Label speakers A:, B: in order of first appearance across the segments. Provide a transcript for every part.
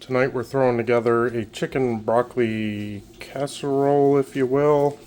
A: Tonight we're throwing together a chicken broccoli casserole, if you will.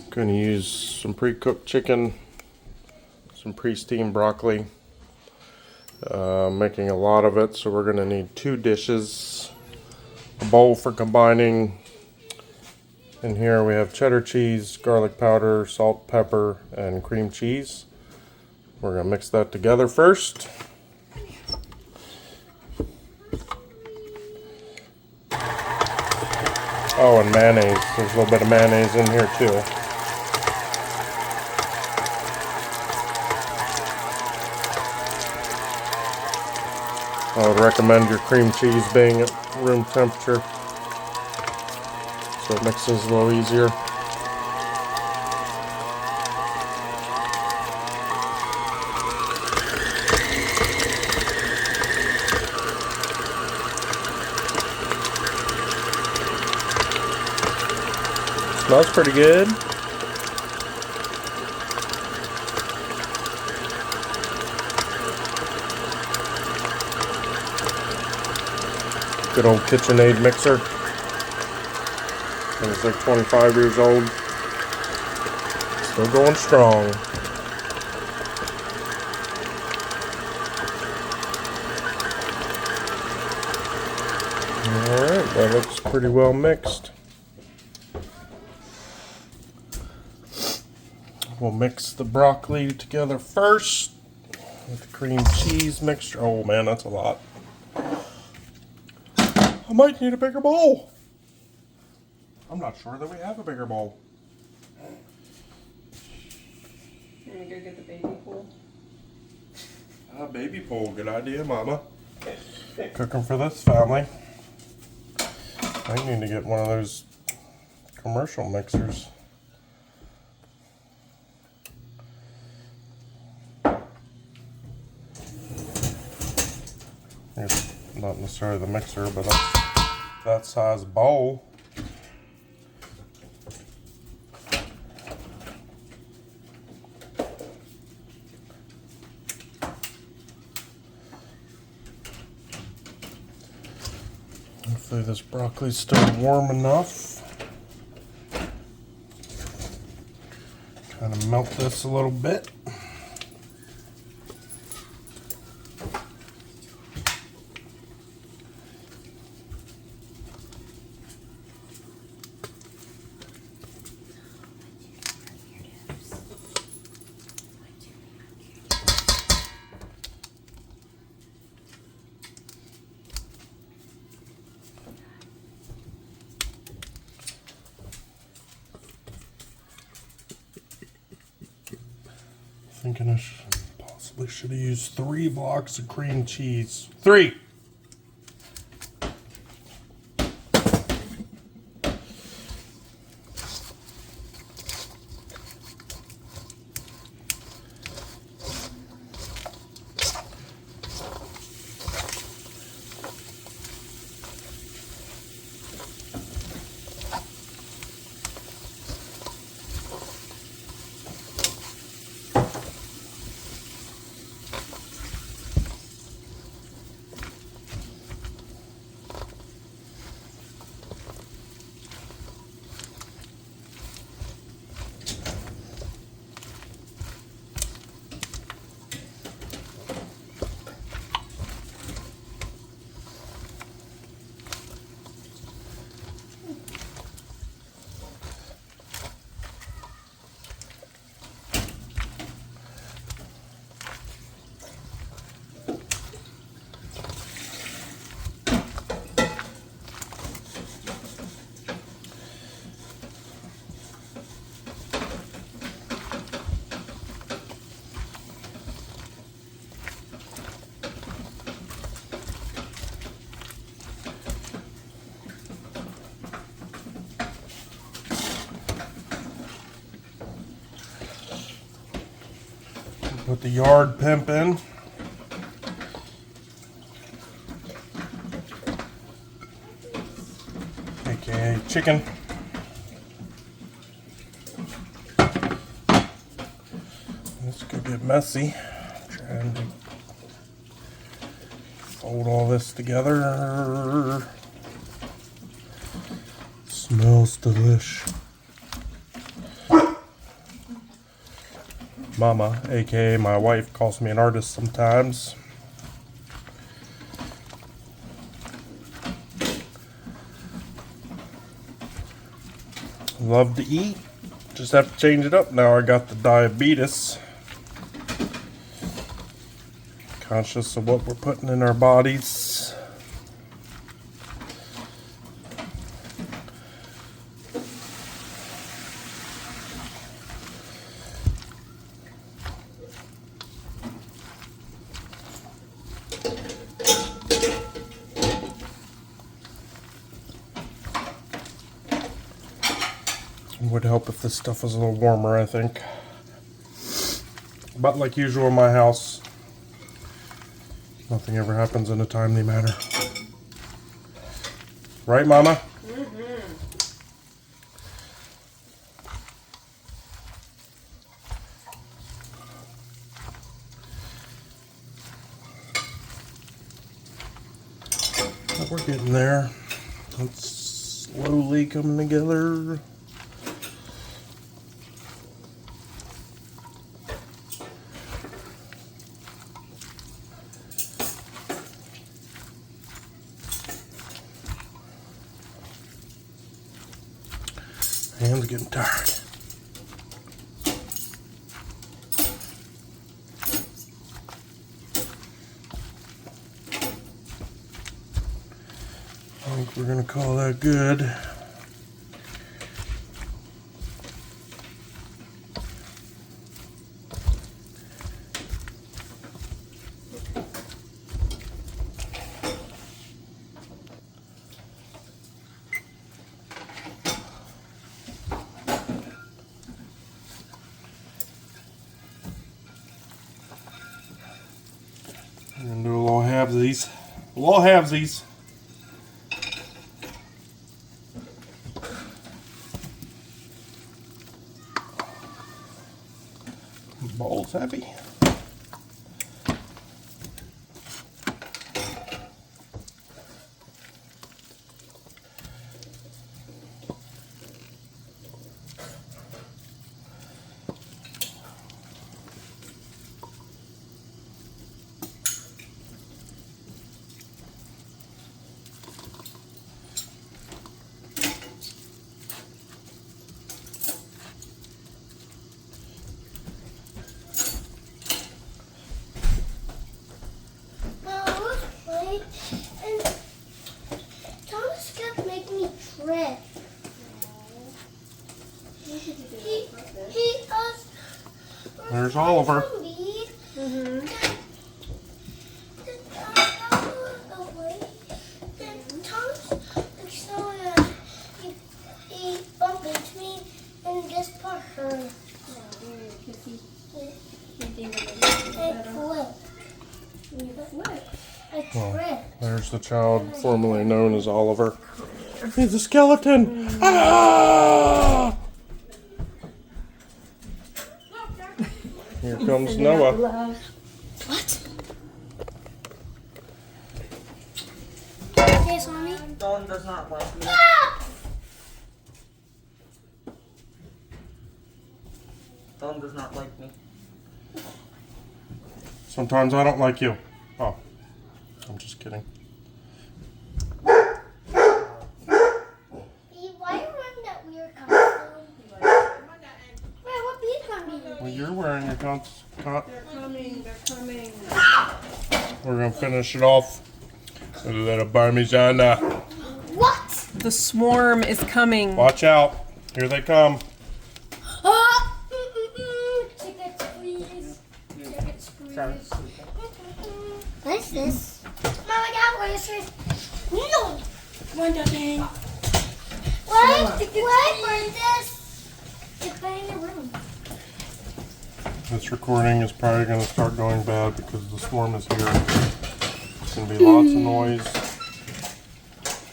A: Going to use some pre-cooked chicken, some pre-steamed broccoli. Making a lot of it, so we're going to need 2 dishes, a bowl for combining. In here we have cheddar cheese, garlic powder, salt, pepper, and cream cheese. We're going to mix that together first. Oh, and mayonnaise. There's a little bit of mayonnaise in here too. I would recommend your cream cheese being at room temperature so it mixes a little easier. Smells pretty good. Good old KitchenAid mixer. I think it's like 25 years old. Still going strong. Alright, that looks pretty well mixed. We'll mix the broccoli together first with the cream cheese mixture. Oh man, that's a lot. I might need a bigger bowl. I'm not sure that we have a bigger bowl.
B: You want to go get the baby pool?
A: Baby pool, good idea, Mama. Cooking for this family. I need to get one of those commercial mixers. It's not necessarily the mixer, but that size bowl. Hopefully this broccoli's still warm enough. Kind of melt this a little bit. Thinking I possibly should have used 3 blocks of cream cheese. 3! Put the yard pimp in. AKA chicken. This could get messy. Trying to Fold all this together. Smells delish. Mama, aka my wife, calls me an artist sometimes. Love to eat. Just have to change it up now. I got the diabetes. Conscious of what we're putting in our bodies. It would help if this stuff was a little warmer, I think. But like usual in my house, nothing ever happens in a timely manner. Right, Mama? But we're getting there. It's slowly coming together. Hands getting tired. I think we're gonna call that good. I'm gonna do a little halvesies. A little halvesies. Bowl's heavy.
C: And Thomas kept making me trip. He
A: There's Oliver.
C: Then Thomas he bumped into me and this part hurt.
A: Oh, there's the child formerly known as Oliver. He's a skeleton. Ah! Here comes Noah.
C: What? Yes, mommy.
D: Dawn does not like me.
C: Ah!
D: Dawn does not like me.
A: Sometimes I don't like you. Oh, I'm just kidding.
C: Why are you wearing that weird costume? Wait, what bee's coming?
A: Well, you're wearing your cot.
B: They're coming. They're coming.
A: We're gonna finish it off with a little Parmesan.
C: What?
B: The swarm is coming.
A: Watch out! Here they come.
C: Ah! Tickets, please. Tickets, please. What is this? Mama, what is this? No! Wonder thing. What? What is this? It's in the room.
A: This recording is probably gonna start going bad because the swarm is here. There's gonna be lots of noise,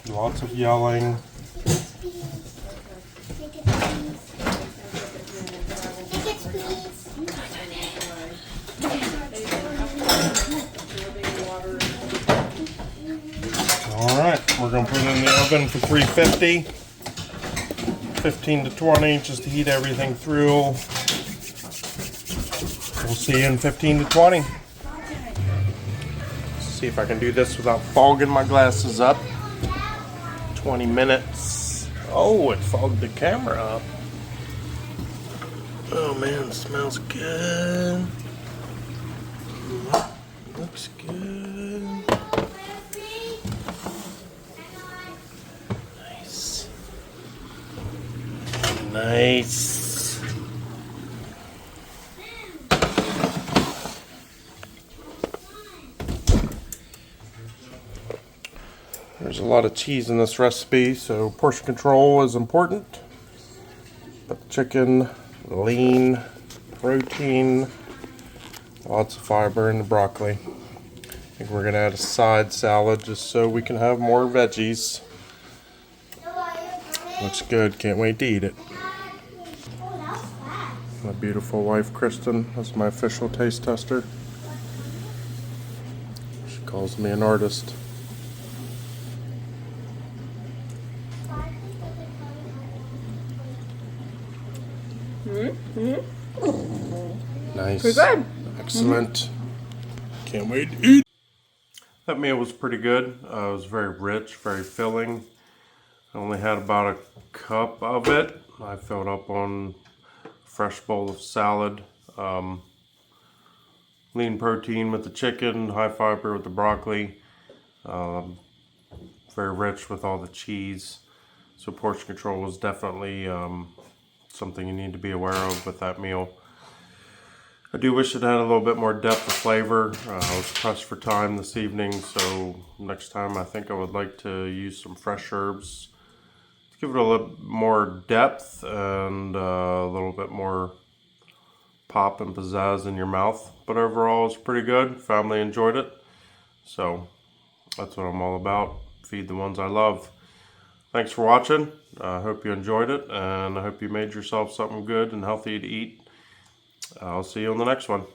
A: lots of yelling.
C: Tickets, please. Tickets, please. Tickets, please.
A: oven for 350. 15 to 20 just to heat everything through. We'll see you in 15 to 20. Let's see if I can do this without fogging my glasses up. 20 minutes. Oh, it fogged the camera up. Oh man, it smells good. Looks good. Nice. Nice. There's a lot of cheese in this recipe, so portion control is important. But chicken, lean, protein, lots of fiber in the broccoli. I think we're gonna add a side salad just so we can have more veggies. Looks good, can't wait to eat it. My beautiful wife Kristen, that's my official taste tester. She calls me an artist. Nice.
B: Pretty good.
A: Excellent. Can't wait to eat. That meal was pretty good. It was very rich, very filling. I only had about a cup of it. I filled up on a fresh bowl of salad. Lean protein with the chicken, high fiber with the broccoli. Very rich with all the cheese. So portion control was definitely something you need to be aware of with that meal. I do wish it had a little bit more depth of flavor. I was pressed for time this evening, so next time I think I would like to use some fresh herbs to give it a little more depth and a little bit more pop and pizzazz in your mouth. But overall, it's pretty good. Family enjoyed it. So that's what I'm all about. Feed the ones I love. Thanks for watching. I hope you enjoyed it, and I hope you made yourself something good and healthy to eat. I'll see you on the next one.